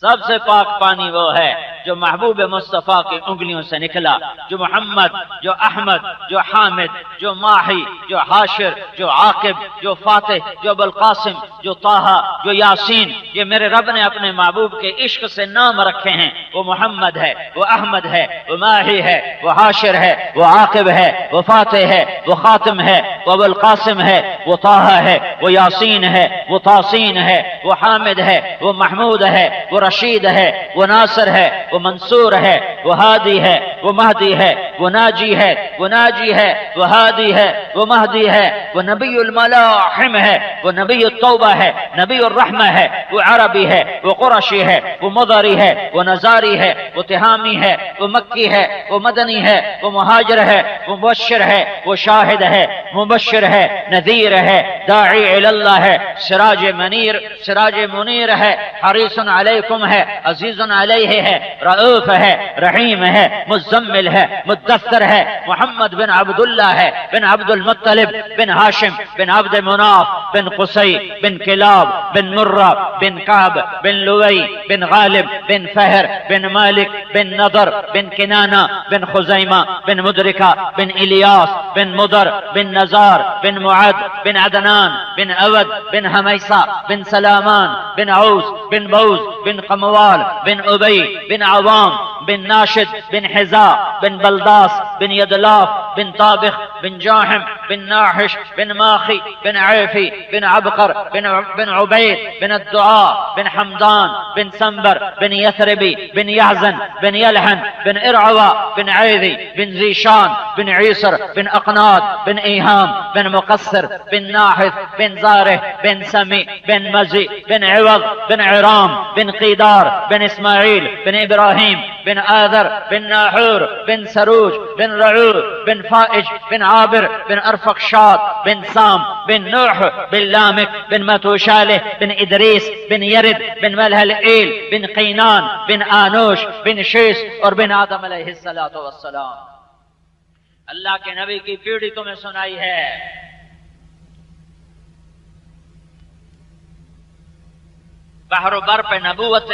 سب سے پاک پانی وہ ہے جو محبوب مصطفیٰ کی انگلیوں سے نکلا، جو محمد، جو احمد، جو حامد، جو ماہی، جو حاشر، جو عاقب، جو فاتح، جو ابوالقاسم، جو طہ، جو یاسین، یہ میرے رب نے اپنے محبوب کے عشق سے نام رکھے ہیں۔ وہ محمد ہے، وہ احمد ہے، وہ ماہی ہے، وہ حاشر ہے، وہ عاقب ہے، وہ فاتح ہے، وہ خاتم ہے، وہ ابوالقاسم ہے، وہ طہ ہے، وہ یاسین ہے، وہ تاسین ہے، وہ حامد ہے، وہ محمود ہے، وہ رشید ہے، وہ ناصر ہے، وہ منصور ہے، وہ ہادی ہے، وہ مہدی ہے، وہ ناجی ہے، وہ ناجی ہے، وہ ہادی ہے، وہ مہدی ہے، وہ نبی الملاحم ہے، وہ نبی التوبہ ہے، نبی الرحمہ ہے، وہ عربی ہے، وہ قرشی ہے، وہ مضری ہے، وہ نزاری ہے، وہ تہامی ہے، وہ مکی ہے، وہ مدنی ہے، وہ مہاجر ہے، وہ مبشر ہے، وہ شاہد ہے، مبشر ہے، نذیر ہے، داعی اللہ ہے، سراج منیر ہے، حریص علیکم ہے، عزیز علیہ ہے، رؤوف ہے، رحیم ہے، مزمل ہے، مدثر ہے، محمد بن عبداللہ ہے، بن عبد المطلب، بن ہاشم، بن عبد مناف، بن قصی، بن کلاب، بن مرہ، بن کعب، بن لوی، بن غالب، بن فہر، بن مالک، بن نضر، بن کنانہ، بن خزیمہ، بن مدرکہ، بن الیاس، بن مدر، بن نزار، بن معد، بن عدنان، بن اود، بن حمیسہ، بن سلامان، بن عوس، بن بوز، بن قموال، بن ابی، بن عوام، بن ناشد، بن حزاء، بن بلداس، بن یدلاف، بن طابخ، بن جاحم، بن ناحش، بن ماخی، بن عیفی، بن عبقر، بن عبید، بن الدعاء، بن حمدان، بن سنبر، بن یثربی، بن یحزن، بن یلحن، بن ارعوا، بن عیذی، بن زیشان، بن عیسر، بن اقناد، بن ایہام، بن مقصر، بن ناحث، بن زارح، بن سمی، بن مزی، بن عوض، بن عرام، بن قیدار، بن اسماعیل، بن ابراہیم، بن آذر، بن ناحور، بن سروج، بن رعور، بن فائج، بن عابر، بن ارفقشاد، بن سام، بن نوح، بن لامک، بن متوشالح، بن ادریس، بن یرد، بن ملحل ایل، بن قینان، بن آنوش، بن شیس اور بن آدم علیہ السلام۔ اللہ کے نبی کی پیڑھی تمہیں سنائی ہے۔ بحر و بر پہ نبوت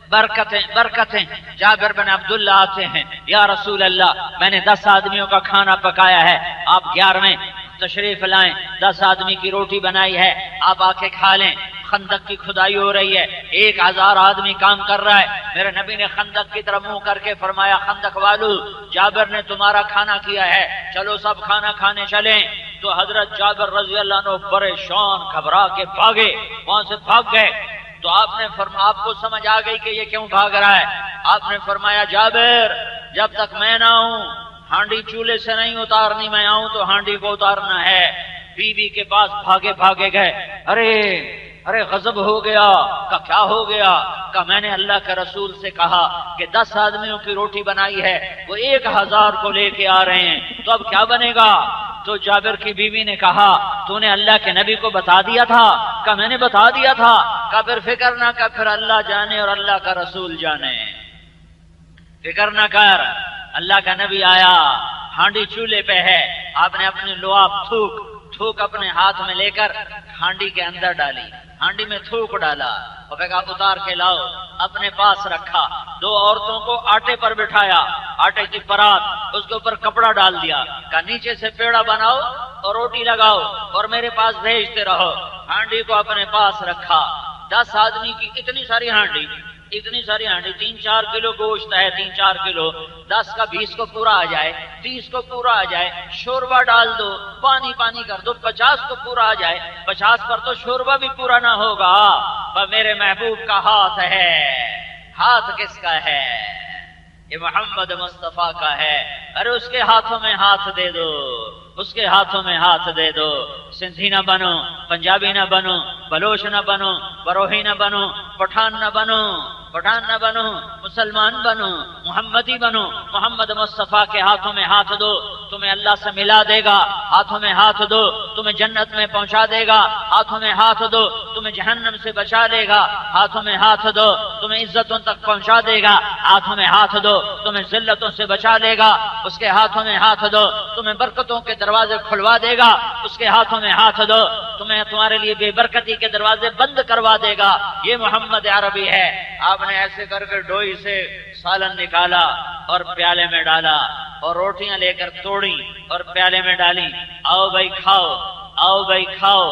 برکتیں جابر بن عبداللہ آتے ہیں، یا رسول اللہ میں نے 10 آدمیوں کا کھانا پکایا ہے، آپ 11ویں تشریف لائیں، 10 آدمی کی روٹی بنائی ہے، آپ آ کے کھا لیں۔ خندق کی کھدائی ہو رہی ہے، 1000 آدمی کام کر رہا ہے، میرے نبی نے خندق کی طرف منہ کر کے فرمایا، خندق والو جابر نے تمہارا کھانا کیا ہے، چلو سب کھانا کھانے چلیں۔ تو حضرت جابر رضی اللہ عنہ پریشان گھبرا کے بھاگے، وہاں سے بھاگ گئے۔ تو آپ نے فرمایا، آپ کو سمجھ آ گئی کہ یہ کیوں بھاگ رہا ہے، آپ نے فرمایا جابر جب تک میں نہ آؤں ہانڈی چولہے سے نہیں اتارنی، میں آؤں تو ہانڈی کو اتارنا ہے۔ بیوی کے پاس بھاگے گئے، ارے غضب ہو گیا، کہ کیا ہو گیا؟ کہ میں نے اللہ کے رسول سے کہا کہ 10 آدمیوں کی روٹی بنائی ہے، وہ 1000 کو لے کے آ رہے ہیں، تو اب کیا بنے گا؟ تو جابر کی بیوی نے کہا، تو نے اللہ کے نبی کو بتا دیا تھا؟ کہ میں نے بتا دیا تھا۔ کہ پھر فکر نہ کر، پھر اللہ جانے اور اللہ کا رسول جانے، فکر نہ کر۔ اللہ کا نبی آیا، ہانڈی چولہے پہ ہے، آپ نے اپنی لعاب تھوک اپنے ہاتھ میں لے کر ہانڈی کے اندر ڈالی، ہانڈی میں تھوک ڈالا اور پھر کہا اتار کے لاؤ، اپنے پاس رکھا۔ 2 عورتوں کو آٹے پر بٹھایا، آٹے کی پرات، اس کے اوپر کپڑا ڈال دیا، کہا نیچے سے پیڑا بناؤ اور روٹی لگاؤ اور میرے پاس بھیجتے رہو۔ ہانڈی کو اپنے پاس رکھا، 10 آدمی کی اتنی ساری ہانڈی 3-4 کلو گوشت ہے، 3-4 کلو، 10 کا 20 کو پورا آ جائے، 30 کو پورا آ جائے، شوربہ ڈال دو، پانی کر دو، 50 کو پورا آ جائے، 50 پر تو شوربہ بھی پورا نہ ہوگا۔ پر میرے محبوب کا ہاتھ ہے، ہاتھ کس کا ہے؟ یہ محمد مصطفیٰ کا ہے۔ ارے اس کے ہاتھوں میں ہاتھ دے دو، اس کے ہاتھوں میں ہاتھ دے دو۔ سندھی نہ بنو، پنجابی نہ بنو، بلوچ نہ بنو، بروہی نہ بنو، پٹھان نہ بنو، مسلمان بنو، محمدی بنو۔ محمد مصطفیٰ کے ہاتھوں میں ہاتھ دو، تمہیں اللہ سے ملا دے گا۔ ہاتھوں میں ہاتھ دو، تمہیں جنت میں پہنچا دے گا۔ ہاتھوں میں ہاتھ دو، تمہیں جہنم سے بچا لے گا۔ ہاتھوں میں ہاتھ دو، تمہیں عزتوں تک پہنچا دے گا، ہاتھوں میں ہاتھ دو تمہیں ذلتوں سے بچا لے گا، اس کے ہاتھوں میں ہاتھ دو تمہیں برکتوں کے دروازے کھلوا دے گا، اس کے ہاتھوں میں ہاتھ دو تمہیں تمہارے لیے بے برکتی کے دروازے بند کروا دے گا۔ یہ محمد عربی ہے۔ آپ نے ایسے کر کے ڈوئی سے سالن نکالا اور پیالے میں ڈالا اور روٹیاں لے کر توڑی اور پیالے میں ڈالی، آؤ بھائی کھاؤ، آؤ بھائی کھاؤ،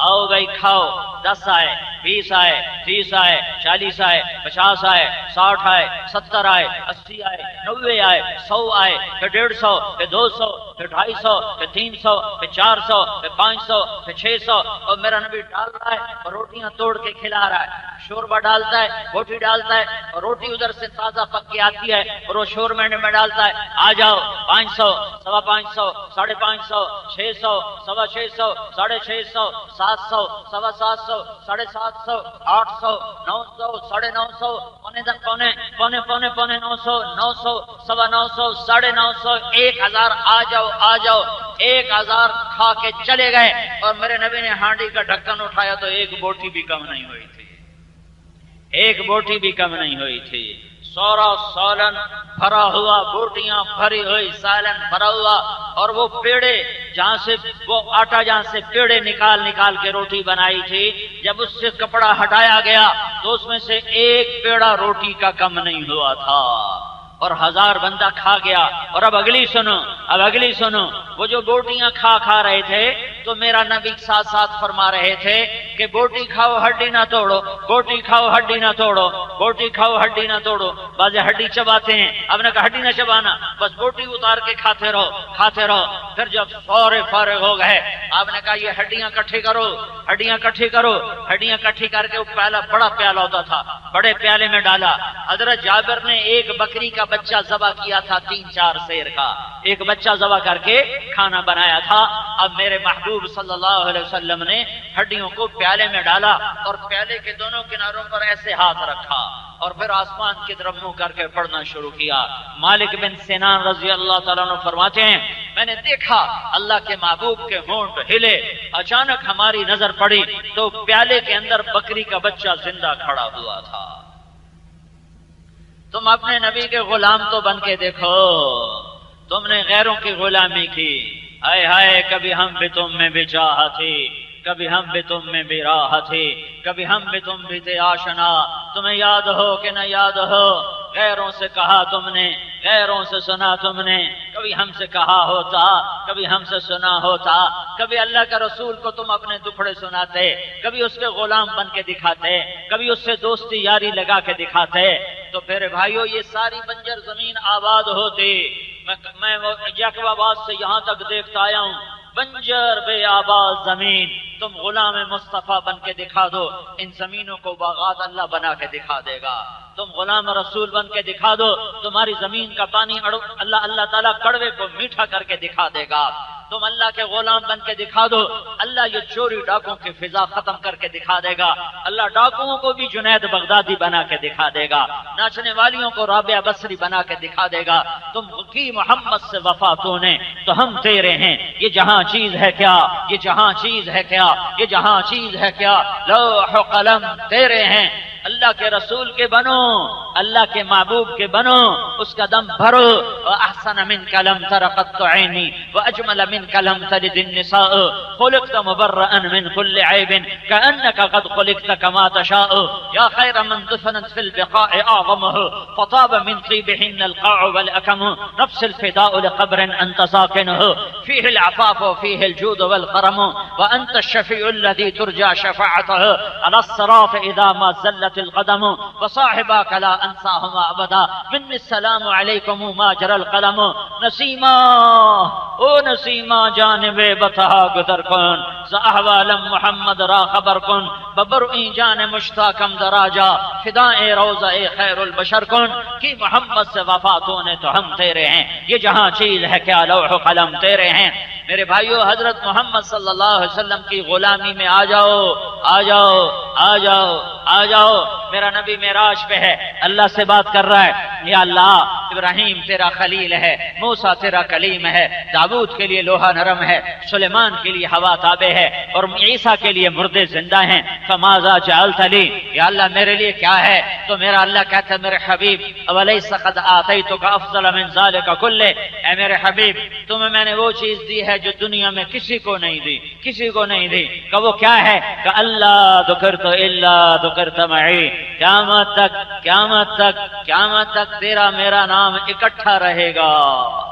آؤ بھائی کھاؤ۔ 10 آئے، 20 آئے، 30 آئے، 40 آئے، 50 آئے، 60 آئے، 70 آئے، 80 آئے، 90 آئے، 100 آئے، پھر 150، پھر 200، پھر 250، پھر 300، پھر 400، پھر 500، پھر 600، اور میرا نبی ڈال رہا ہے اور روٹیاں توڑ کے کھلا رہا ہے، شوربہ ڈالتا ہے، روٹی ڈالتا ہے اور روٹی ادھر سے تازہ پک کے آتی ہے اور وہ شوربے میں ڈالتا ہے، آ جاؤ 500، 550، 550، 600، 650، 650، 700، 750، 750، 800، 900، 950، پونے 900، 900، 950، 950، 1000، آ جاؤ آ جاؤ۔ 1000 کھا کے چلے گئے اور میرے نبی نے ہانڈی کا ڈھکن اٹھایا تو ایک بوٹی بھی کم نہیں ہوئی تھی، ایک بوٹی بھی کم نہیں ہوئی تھی۔ سورا سالن بھرا ہوا، بوٹیاں بھری ہوئی، سالن بھرا ہوا، اور وہ پیڑے جہاں سے وہ آٹا جہاں سے پیڑے نکال نکال کے روٹی بنائی تھی، جب اس سے کپڑا ہٹایا گیا تو اس میں سے ایک پیڑا روٹی کا کم نہیں ہوا تھا، اور 1000 بندہ کھا گیا۔ اور اب اگلی سنو، اب اگلی سنو، وہ جو بوٹیاں کھا رہے تھے تو میرا نبی ساتھ ساتھ فرما رہے تھے کہ بوٹی کھاؤ ہڈی نہ توڑو، بوٹی کھاؤ ہڈی نہ توڑو، بوٹی کھاؤ ہڈی نہ توڑو۔ بعض ہڈی چباتے ہیں، آپ نے کہا ہڈی نہ چبانا، بس بوٹی اتار کے کھاتے رہو کھاتے رہو۔ پھر جب فارغ ہو گئے آپ نے کہا یہ ہڈیاں کٹھی کرو، ہڈیاں کٹھی کرو۔ ہڈیاں کٹھی کر کے وہ پیالہ، بڑا پیالہ ہوتا تھا، بڑے پیالے میں ڈالا۔ حضرت جابر نے ایک بکری کا بچہ ذبح کیا تھا، 3-4 سیر کا ایک بچہ ذبح کر کے کھانا بنایا تھا۔ اب میرے محبوب صلی اللہ علیہ وسلم نے ہڈیوں کو پیالے میں ڈالا اور پیالے کے دونوں کناروں پر ایسے ہاتھ رکھا اور پھر آسمان کی طرف منہ کر کے پڑھنا شروع کیا۔ مالک بن سنان رضی اللہ تعالیٰ عنہ فرماتے ہیں میں نے دیکھا اللہ کے محبوب کے ہونٹ ہلے، اچانک ہماری نظر پڑی تو پیالے کے اندر بکری کا بچہ زندہ کھڑا ہوا تھا۔ تم اپنے نبی کے غلام تو بن کے دیکھو، تم نے غیروں کی غلامی کی۔ ہائے ہائے، کبھی ہم بھی تم میں بھی چاہت تھی، کبھی ہم بھی تم میں بھی راحت تھی، کبھی ہم بھی تم بھی تھے آشنا۔ تمہیں یاد ہو کہ نہ یاد ہو، غیروں سے کہا تم نے، غیروں سے سنا تم نے، کبھی ہم سے کہا ہوتا، کبھی ہم سے سنا ہوتا، کبھی اللہ کا رسول کو تم اپنے دکھڑے سناتے، کبھی اس کے غلام بن کے دکھاتے، کبھی اس سے دوستی یاری لگا کے دکھاتے۔ تو پھر بھائیو یہ ساری بنجر زمین آباد ہوتی۔ میں یعقوب آباد سے یہاں تک دیکھتا آیا ہوں، بنجر بے آباد زمین، تم غلام مصطفیٰ بن کے دکھا دو، ان زمینوں کو باغات اللہ بنا کے دکھا دے گا۔ تم غلام رسول بن کے دکھا دو، تمہاری زمین کا پانی اللہ تعالیٰ کڑوے کو میٹھا کر کے دکھا دے گا۔ تم اللہ کے غلام بن کے دکھا دو، اللہ یہ چوری ڈاکوں کی فضا ختم کر کے دکھا دے گا۔ اللہ ڈاکوؤں کو بھی جنید بغدادی بنا کے دکھا دے گا، ناچنے والیوں کو رابعہ بصری بنا کے دکھا دے گا۔ تم کی محمد سے وفا تو نے تو ہم تیرے ہیں، یہ جہاں چیز ہے کیا، یہ جہاں چیز ہے کیا، یہ جہاں چیز ہے کیا، لوح و قلم تیرے ہیں۔ اللہ کے رسول کے بنو، اللہ کے محبوب کے بنو، اس کا دم بھرو۔ وَأَحْسَنَ مِنْكَ لَمْ تَرَ قَطُّ عَيْنِي وَأَجْمَلَ مِنْكَ لَمْ تَلِدِ النِّسَاءُ خُلِقْتَ مُبَرَّأً مِنْ كُلِّ عَيْبٍ كَأَنَّكَ قَدْ خُلِقْتَ كَمَا تَشَاءُ يَا خَيْرَ مَنْ دُفِنَتْ فِي الْبِقَاعِ أَعْظَمُهُ فَطَابَ مِنْ طِيبِهِنَّ الْقَاعُ وَالْأَكَمُ نَفْسِ الْفِدَاءُ لِقَبْرٍ أَنْتَ سَاكِنُهُ فِيهِ الْعَفَافُ وَفِيهِ الْجُودُ وَالْكَرَمُ وَأَنْتَ الشَّفِيعُ الَّذِي تُرْجَى شَفَاعَتُهُ عَلَى الصِّرَاطِ إِذَا مَا زَلَّتِ الْقَدَمُ وصاحبك لا أنساهما أبدا مني السلام عليكم ما جرى القلم نسیما او نسیما جانب بتہا گدر کن ز احوالم محمد را خبر کن ببرئی جان مشتاقم دراجا فدائے روضہ خیر البشر کن کہ محمد سے وفاتوں نے تو ہم تیرے ہیں، یہ جہاں چیز ہے کیا لوح و قلم تیرے ہیں۔ میرے بھائیو حضرت محمد صلی اللہ علیہ وسلم کی غلامی میں آ جاؤ، آ جاؤ، آ جاؤ، آ جاؤ۔ میرا نبی معراج پہ ہے، اللہ سے بات کر رہا ہے، یا اللہ ابراہیم تیرا خلیل ہے، موسیٰ تیرا کلیم ہے، داؤد کے لیے لوہا نرم ہے، سلیمان کے لیے ہوا تابع ہے، اور عیسیٰ کے لیے مردے زندہ ہیں۔ فماذا جعلت لی، یا اللہ میرے لیے کیا ہے؟ تو میرا اللہ کہتا ہے میرے حبیب اولیس قد آتیتک افضل من ذلک کلہ، اے میرے حبیب تمہیں میں نے وہ چیز دی ہے جو دنیا میں کسی کو نہیں دی، کسی کو نہیں دی۔ کہ وہ کیا ہے؟ کہ اللہ ذکرت الا ذکرت معی، قیامت تک قیامت تک قیامت تک تیرا میرا نام اکٹھا رہے گا۔